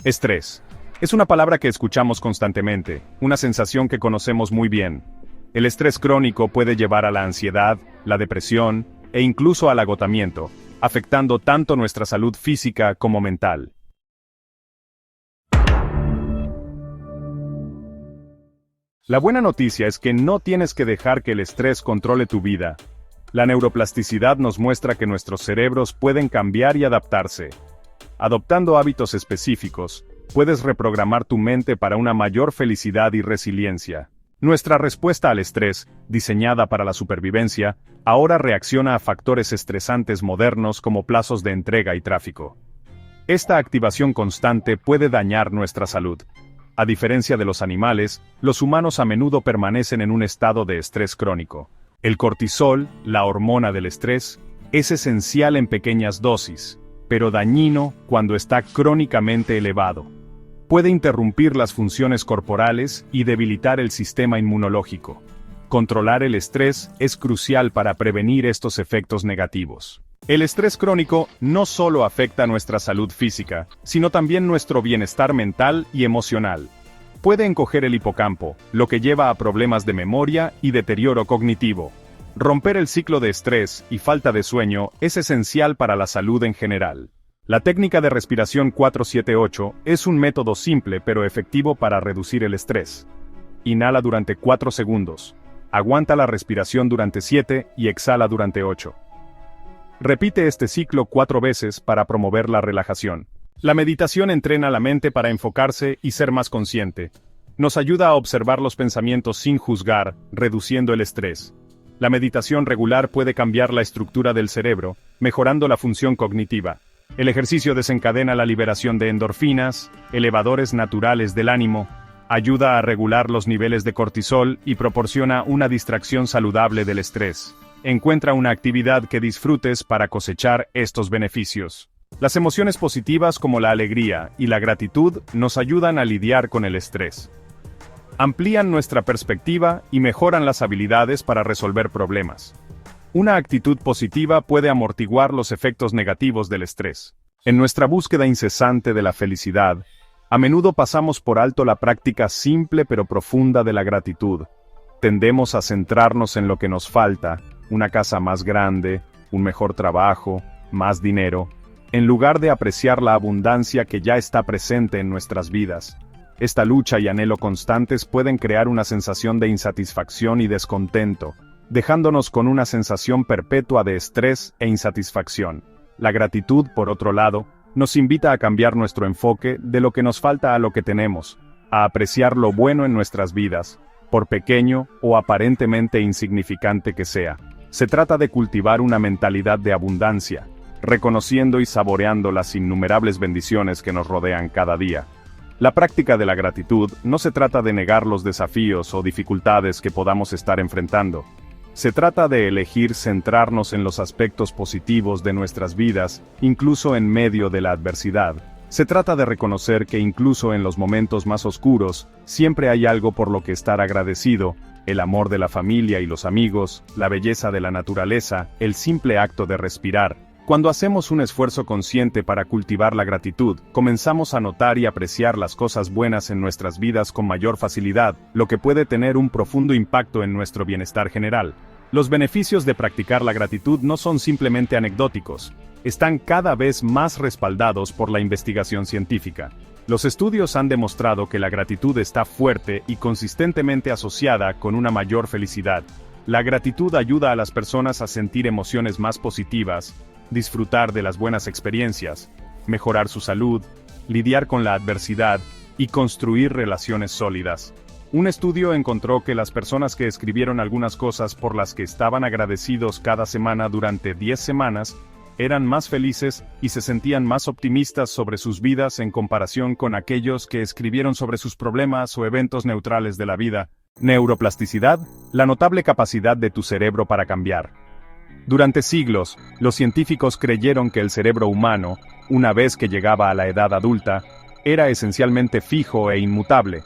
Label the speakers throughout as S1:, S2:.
S1: Estrés. Es una palabra que escuchamos constantemente, una sensación que conocemos muy bien. El estrés crónico puede llevar a la ansiedad, la depresión, e incluso al agotamiento, afectando tanto nuestra salud física como mental. La buena noticia es que no tienes que dejar que el estrés controle tu vida. La neuroplasticidad nos muestra que nuestros cerebros pueden cambiar y adaptarse. Adoptando hábitos específicos, puedes reprogramar tu mente para una mayor felicidad y resiliencia. Nuestra respuesta al estrés, diseñada para la supervivencia, ahora reacciona a factores estresantes modernos como plazos de entrega y tráfico. Esta activación constante puede dañar nuestra salud. A diferencia de los animales, los humanos a menudo permanecen en un estado de estrés crónico. El cortisol, la hormona del estrés, es esencial en pequeñas dosis, pero dañino cuando está crónicamente elevado. Puede interrumpir las funciones corporales y debilitar el sistema inmunológico. Controlar el estrés es crucial para prevenir estos efectos negativos. El estrés crónico no solo afecta nuestra salud física, sino también nuestro bienestar mental y emocional. Puede encoger el hipocampo, lo que lleva a problemas de memoria y deterioro cognitivo. Romper el ciclo de estrés y falta de sueño es esencial para la salud en general. La técnica de respiración 4-7-8 es un método simple pero efectivo para reducir el estrés. Inhala durante 4 segundos. Aguanta la respiración durante 7 y exhala durante 8. Repite este ciclo 4 veces para promover la relajación. La meditación entrena la mente para enfocarse y ser más consciente. Nos ayuda a observar los pensamientos sin juzgar, reduciendo el estrés. La meditación regular puede cambiar la estructura del cerebro, mejorando la función cognitiva. El ejercicio desencadena la liberación de endorfinas, elevadores naturales del ánimo, ayuda a regular los niveles de cortisol y proporciona una distracción saludable del estrés. Encuentra una actividad que disfrutes para cosechar estos beneficios. Las emociones positivas como la alegría y la gratitud nos ayudan a lidiar con el estrés. Amplían nuestra perspectiva y mejoran las habilidades para resolver problemas. Una actitud positiva puede amortiguar los efectos negativos del estrés. En nuestra búsqueda incesante de la felicidad, a menudo pasamos por alto la práctica simple pero profunda de la gratitud. Tendemos a centrarnos en lo que nos falta, una casa más grande, un mejor trabajo, más dinero, en lugar de apreciar la abundancia que ya está presente en nuestras vidas. Esta lucha y anhelo constantes pueden crear una sensación de insatisfacción y descontento, dejándonos con una sensación perpetua de estrés e insatisfacción. La gratitud, por otro lado, nos invita a cambiar nuestro enfoque de lo que nos falta a lo que tenemos, a apreciar lo bueno en nuestras vidas, por pequeño o aparentemente insignificante que sea. Se trata de cultivar una mentalidad de abundancia, reconociendo y saboreando las innumerables bendiciones que nos rodean cada día. La práctica de la gratitud no se trata de negar los desafíos o dificultades que podamos estar enfrentando. Se trata de elegir centrarnos en los aspectos positivos de nuestras vidas, incluso en medio de la adversidad. Se trata de reconocer que incluso en los momentos más oscuros, siempre hay algo por lo que estar agradecido: el amor de la familia y los amigos, la belleza de la naturaleza, el simple acto de respirar. Cuando hacemos un esfuerzo consciente para cultivar la gratitud, comenzamos a notar y apreciar las cosas buenas en nuestras vidas con mayor facilidad, lo que puede tener un profundo impacto en nuestro bienestar general. Los beneficios de practicar la gratitud no son simplemente anecdóticos, están cada vez más respaldados por la investigación científica. Los estudios han demostrado que la gratitud está fuerte y consistentemente asociada con una mayor felicidad. La gratitud ayuda a las personas a sentir emociones más positivas, disfrutar de las buenas experiencias, mejorar su salud, lidiar con la adversidad y construir relaciones sólidas. Un estudio encontró que las personas que escribieron algunas cosas por las que estaban agradecidos cada semana durante 10 semanas, eran más felices y se sentían más optimistas sobre sus vidas en comparación con aquellos que escribieron sobre sus problemas o eventos neutrales de la vida. Neuroplasticidad, la notable capacidad de tu cerebro para cambiar. Durante siglos, los científicos creyeron que el cerebro humano, una vez que llegaba a la edad adulta, era esencialmente fijo e inmutable.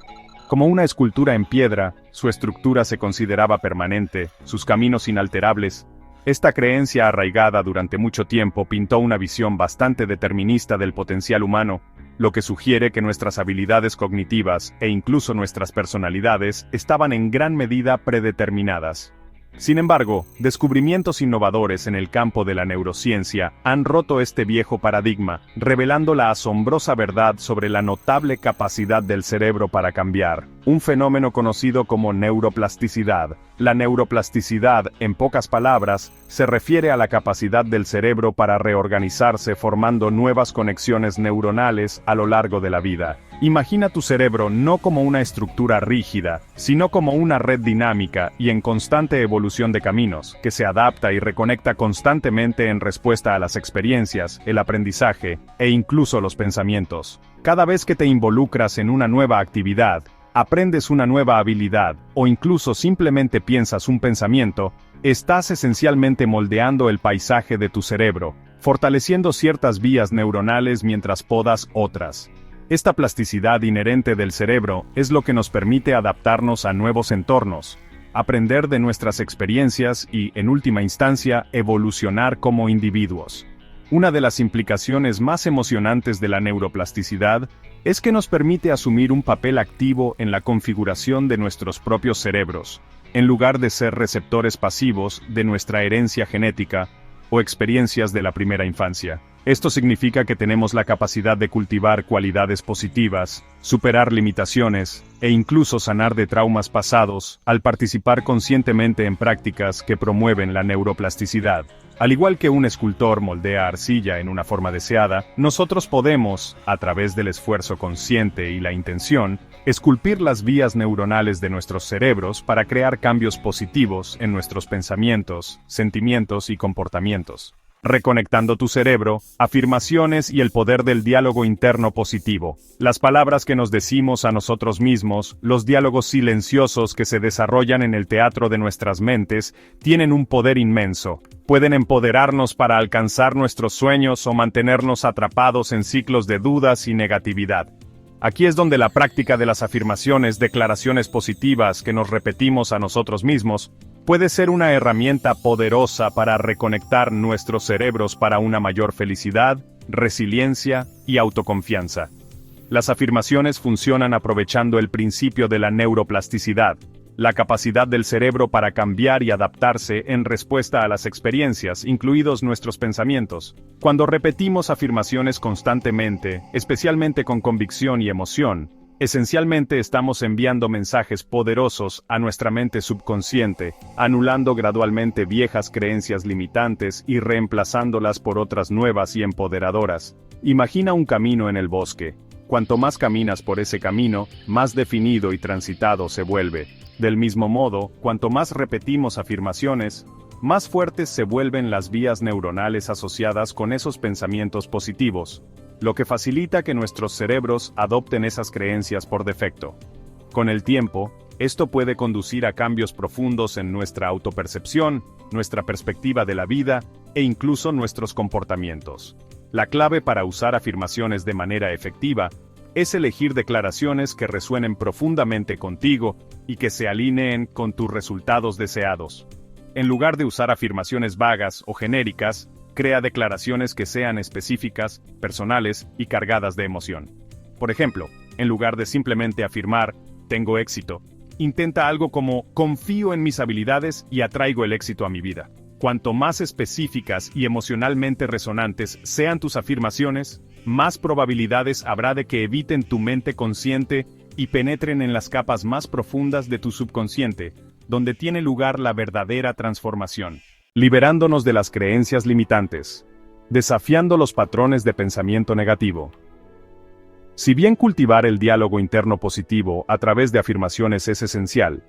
S1: Como una escultura en piedra, su estructura se consideraba permanente, sus caminos inalterables. Esta creencia arraigada durante mucho tiempo pintó una visión bastante determinista del potencial humano, lo que sugiere que nuestras habilidades cognitivas e incluso nuestras personalidades estaban en gran medida predeterminadas. Sin embargo, descubrimientos innovadores en el campo de la neurociencia han roto este viejo paradigma, revelando la asombrosa verdad sobre la notable capacidad del cerebro para cambiar, un fenómeno conocido como neuroplasticidad. La neuroplasticidad, en pocas palabras, se refiere a la capacidad del cerebro para reorganizarse formando nuevas conexiones neuronales a lo largo de la vida. Imagina tu cerebro no como una estructura rígida, sino como una red dinámica y en constante evolución de caminos, que se adapta y reconecta constantemente en respuesta a las experiencias, el aprendizaje e incluso los pensamientos. Cada vez que te involucras en una nueva actividad, aprendes una nueva habilidad, o incluso simplemente piensas un pensamiento, estás esencialmente moldeando el paisaje de tu cerebro, fortaleciendo ciertas vías neuronales mientras podas otras. Esta plasticidad inherente del cerebro es lo que nos permite adaptarnos a nuevos entornos, aprender de nuestras experiencias y, en última instancia, evolucionar como individuos. Una de las implicaciones más emocionantes de la neuroplasticidad es que nos permite asumir un papel activo en la configuración de nuestros propios cerebros, en lugar de ser receptores pasivos de nuestra herencia genética o experiencias de la primera infancia. Esto significa que tenemos la capacidad de cultivar cualidades positivas, superar limitaciones, e incluso sanar de traumas pasados, al participar conscientemente en prácticas que promueven la neuroplasticidad. Al igual que un escultor moldea arcilla en una forma deseada, nosotros podemos, a través del esfuerzo consciente y la intención, esculpir las vías neuronales de nuestros cerebros para crear cambios positivos en nuestros pensamientos, sentimientos y comportamientos. Reconectando tu cerebro, afirmaciones y el poder del diálogo interno positivo. Las palabras que nos decimos a nosotros mismos, los diálogos silenciosos que se desarrollan en el teatro de nuestras mentes, tienen un poder inmenso. Pueden empoderarnos para alcanzar nuestros sueños o mantenernos atrapados en ciclos de dudas y negatividad. Aquí es donde la práctica de las afirmaciones, declaraciones positivas que nos repetimos a nosotros mismos, puede ser una herramienta poderosa para reconectar nuestros cerebros para una mayor felicidad, resiliencia y autoconfianza. Las afirmaciones funcionan aprovechando el principio de la neuroplasticidad, la capacidad del cerebro para cambiar y adaptarse en respuesta a las experiencias, incluidos nuestros pensamientos. Cuando repetimos afirmaciones constantemente, especialmente con convicción y emoción, esencialmente estamos enviando mensajes poderosos a nuestra mente subconsciente, anulando gradualmente viejas creencias limitantes y reemplazándolas por otras nuevas y empoderadoras. Imagina un camino en el bosque. Cuanto más caminas por ese camino, más definido y transitado se vuelve. Del mismo modo, cuanto más repetimos afirmaciones, más fuertes se vuelven las vías neuronales asociadas con esos pensamientos positivos, lo que facilita que nuestros cerebros adopten esas creencias por defecto. Con el tiempo, esto puede conducir a cambios profundos en nuestra autopercepción, nuestra perspectiva de la vida, e incluso nuestros comportamientos. La clave para usar afirmaciones de manera efectiva es elegir declaraciones que resuenen profundamente contigo y que se alineen con tus resultados deseados. En lugar de usar afirmaciones vagas o genéricas, crea declaraciones que sean específicas, personales y cargadas de emoción. Por ejemplo, en lugar de simplemente afirmar, tengo éxito, intenta algo como, confío en mis habilidades y atraigo el éxito a mi vida. Cuanto más específicas y emocionalmente resonantes sean tus afirmaciones, más probabilidades habrá de que eviten tu mente consciente y penetren en las capas más profundas de tu subconsciente, donde tiene lugar la verdadera transformación. Liberándonos de las creencias limitantes, desafiando los patrones de pensamiento negativo. Si bien cultivar el diálogo interno positivo a través de afirmaciones es esencial,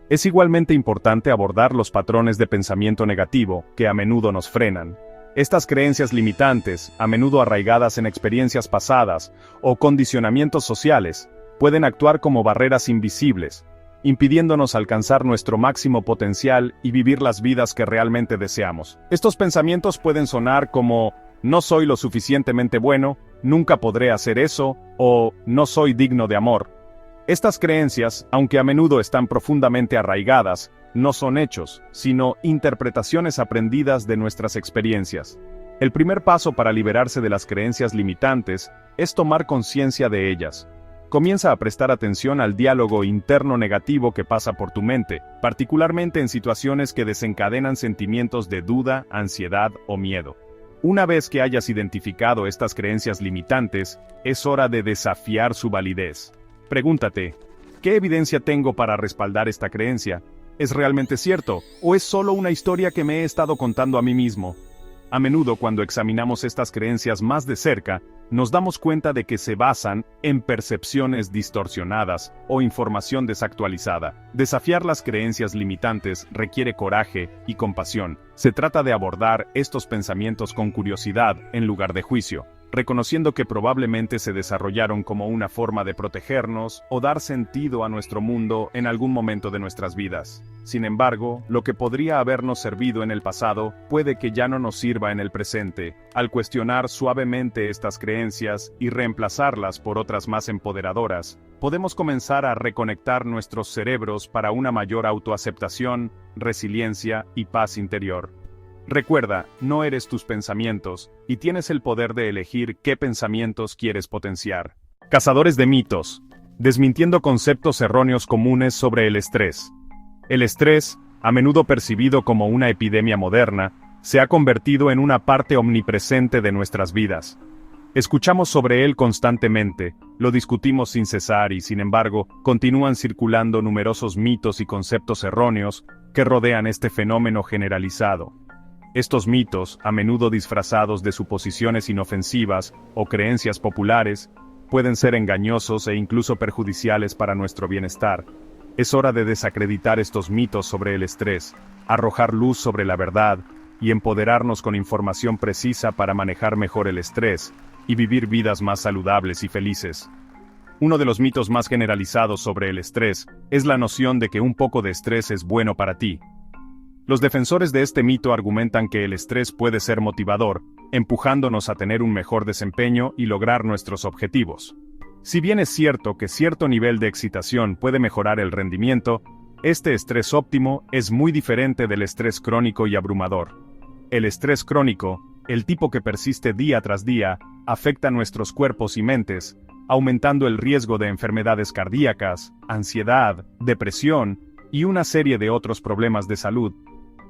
S1: es igualmente importante abordar los patrones de pensamiento negativo que a menudo nos frenan. Estas creencias limitantes, a menudo arraigadas en experiencias pasadas o condicionamientos sociales, pueden actuar como barreras invisibles, impidiéndonos alcanzar nuestro máximo potencial y vivir las vidas que realmente deseamos. Estos pensamientos pueden sonar como, no soy lo suficientemente bueno, nunca podré hacer eso, o no soy digno de amor. Estas creencias, aunque a menudo están profundamente arraigadas, no son hechos, sino interpretaciones aprendidas de nuestras experiencias. El primer paso para liberarse de las creencias limitantes es tomar conciencia de ellas. Comienza a prestar atención al diálogo interno negativo que pasa por tu mente, particularmente en situaciones que desencadenan sentimientos de duda, ansiedad o miedo. Una vez que hayas identificado estas creencias limitantes, es hora de desafiar su validez. Pregúntate, ¿qué evidencia tengo para respaldar esta creencia? ¿Es realmente cierto, o es solo una historia que me he estado contando a mí mismo? A menudo, cuando examinamos estas creencias más de cerca, nos damos cuenta de que se basan en percepciones distorsionadas o información desactualizada. Desafiar las creencias limitantes requiere coraje y compasión. Se trata de abordar estos pensamientos con curiosidad en lugar de juicio, reconociendo que probablemente se desarrollaron como una forma de protegernos o dar sentido a nuestro mundo en algún momento de nuestras vidas. Sin embargo, lo que podría habernos servido en el pasado puede que ya no nos sirva en el presente. Al cuestionar suavemente estas creencias y reemplazarlas por otras más empoderadoras, podemos comenzar a reconectar nuestros cerebros para una mayor autoaceptación, resiliencia y paz interior. Recuerda, no eres tus pensamientos, y tienes el poder de elegir qué pensamientos quieres potenciar. Cazadores de mitos. Desmintiendo conceptos erróneos comunes sobre el estrés. El estrés, a menudo percibido como una epidemia moderna, se ha convertido en una parte omnipresente de nuestras vidas. Escuchamos sobre él constantemente, lo discutimos sin cesar y, sin embargo, continúan circulando numerosos mitos y conceptos erróneos que rodean este fenómeno generalizado. Estos mitos, a menudo disfrazados de suposiciones inofensivas o creencias populares, pueden ser engañosos e incluso perjudiciales para nuestro bienestar. Es hora de desacreditar estos mitos sobre el estrés, arrojar luz sobre la verdad y empoderarnos con información precisa para manejar mejor el estrés y vivir vidas más saludables y felices. Uno de los mitos más generalizados sobre el estrés es la noción de que un poco de estrés es bueno para ti. Los defensores de este mito argumentan que el estrés puede ser motivador, empujándonos a tener un mejor desempeño y lograr nuestros objetivos. Si bien es cierto que cierto nivel de excitación puede mejorar el rendimiento, este estrés óptimo es muy diferente del estrés crónico y abrumador. El estrés crónico, el tipo que persiste día tras día, afecta nuestros cuerpos y mentes, aumentando el riesgo de enfermedades cardíacas, ansiedad, depresión y una serie de otros problemas de salud.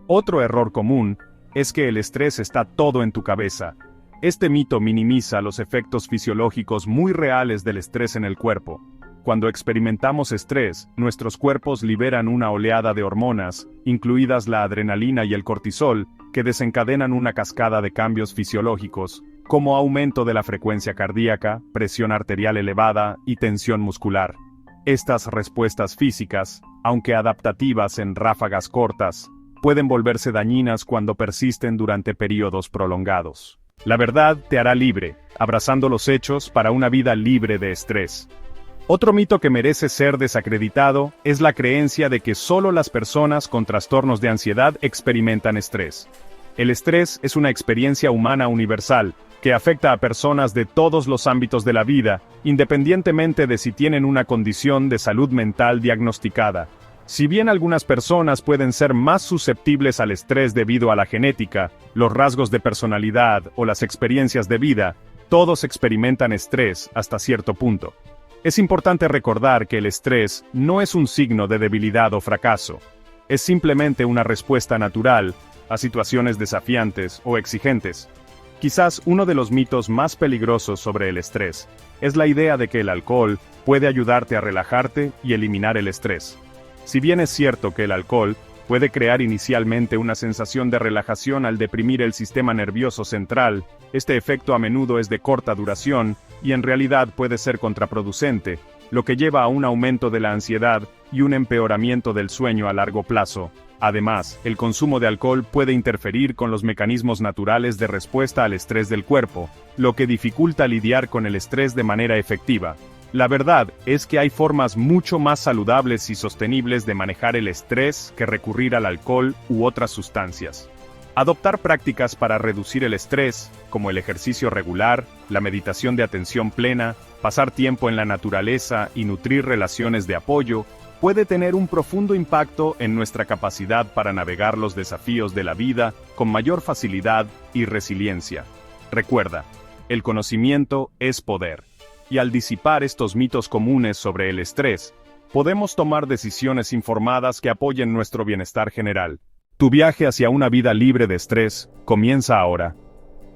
S1: Otro error común es que el estrés está todo en tu cabeza. Este mito minimiza los efectos fisiológicos muy reales del estrés en el cuerpo. Cuando experimentamos estrés, nuestros cuerpos liberan una oleada de hormonas, incluidas la adrenalina y el cortisol, que desencadenan una cascada de cambios fisiológicos, como aumento de la frecuencia cardíaca, presión arterial elevada y tensión muscular. Estas respuestas físicas, aunque adaptativas en ráfagas cortas, pueden volverse dañinas cuando persisten durante periodos prolongados. La verdad te hará libre, abrazando los hechos para una vida libre de estrés. Otro mito que merece ser desacreditado es la creencia de que solo las personas con trastornos de ansiedad experimentan estrés. El estrés es una experiencia humana universal, que afecta a personas de todos los ámbitos de la vida, independientemente de si tienen una condición de salud mental diagnosticada. Si bien algunas personas pueden ser más susceptibles al estrés debido a la genética, los rasgos de personalidad o las experiencias de vida, todos experimentan estrés hasta cierto punto. Es importante recordar que el estrés no es un signo de debilidad o fracaso. Es simplemente una respuesta natural a situaciones desafiantes o exigentes. Quizás uno de los mitos más peligrosos sobre el estrés es la idea de que el alcohol puede ayudarte a relajarte y eliminar el estrés. Si bien es cierto que el alcohol puede crear inicialmente una sensación de relajación al deprimir el sistema nervioso central, este efecto a menudo es de corta duración y en realidad puede ser contraproducente, lo que lleva a un aumento de la ansiedad y un empeoramiento del sueño a largo plazo. Además, el consumo de alcohol puede interferir con los mecanismos naturales de respuesta al estrés del cuerpo, lo que dificulta lidiar con el estrés de manera efectiva. La verdad es que hay formas mucho más saludables y sostenibles de manejar el estrés que recurrir al alcohol u otras sustancias. Adoptar prácticas para reducir el estrés, como el ejercicio regular, la meditación de atención plena, pasar tiempo en la naturaleza y nutrir relaciones de apoyo, puede tener un profundo impacto en nuestra capacidad para navegar los desafíos de la vida con mayor facilidad y resiliencia. Recuerda, el conocimiento es poder, y al disipar estos mitos comunes sobre el estrés, podemos tomar decisiones informadas que apoyen nuestro bienestar general. Tu viaje hacia una vida libre de estrés comienza ahora.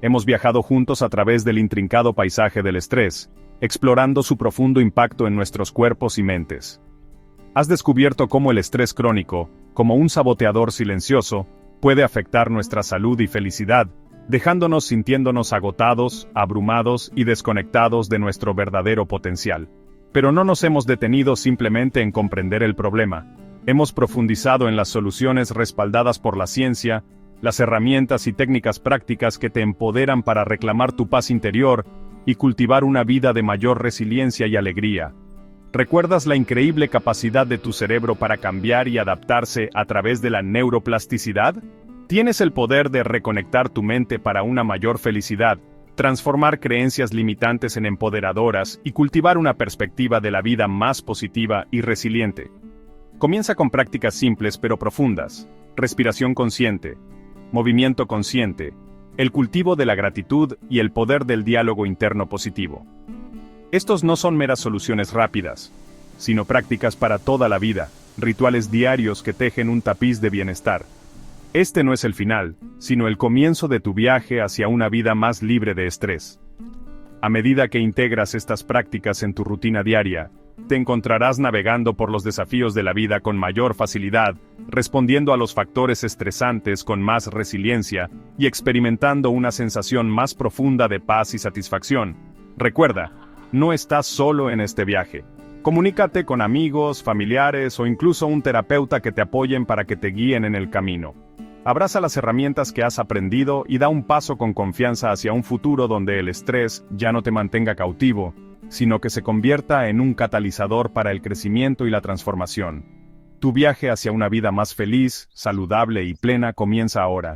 S1: Hemos viajado juntos a través del intrincado paisaje del estrés, explorando su profundo impacto en nuestros cuerpos y mentes. Has descubierto cómo el estrés crónico, como un saboteador silencioso, puede afectar nuestra salud y felicidad, dejándonos sintiéndonos agotados, abrumados y desconectados de nuestro verdadero potencial. Pero no nos hemos detenido simplemente en comprender el problema. Hemos profundizado en las soluciones respaldadas por la ciencia, las herramientas y técnicas prácticas que te empoderan para reclamar tu paz interior y cultivar una vida de mayor resiliencia y alegría. ¿Recuerdas la increíble capacidad de tu cerebro para cambiar y adaptarse a través de la neuroplasticidad? Tienes el poder de reconectar tu mente para una mayor felicidad, transformar creencias limitantes en empoderadoras y cultivar una perspectiva de la vida más positiva y resiliente. Comienza con prácticas simples pero profundas: respiración consciente, movimiento consciente, el cultivo de la gratitud y el poder del diálogo interno positivo. Estos no son meras soluciones rápidas, sino prácticas para toda la vida, rituales diarios que tejen un tapiz de bienestar. Este no es el final, sino el comienzo de tu viaje hacia una vida más libre de estrés. A medida que integras estas prácticas en tu rutina diaria, te encontrarás navegando por los desafíos de la vida con mayor facilidad, respondiendo a los factores estresantes con más resiliencia y experimentando una sensación más profunda de paz y satisfacción. Recuerda, no estás solo en este viaje. Comunícate con amigos, familiares o incluso un terapeuta que te apoyen para que te guíen en el camino. Abraza las herramientas que has aprendido y da un paso con confianza hacia un futuro donde el estrés ya no te mantenga cautivo, sino que se convierta en un catalizador para el crecimiento y la transformación. Tu viaje hacia una vida más feliz, saludable y plena comienza ahora.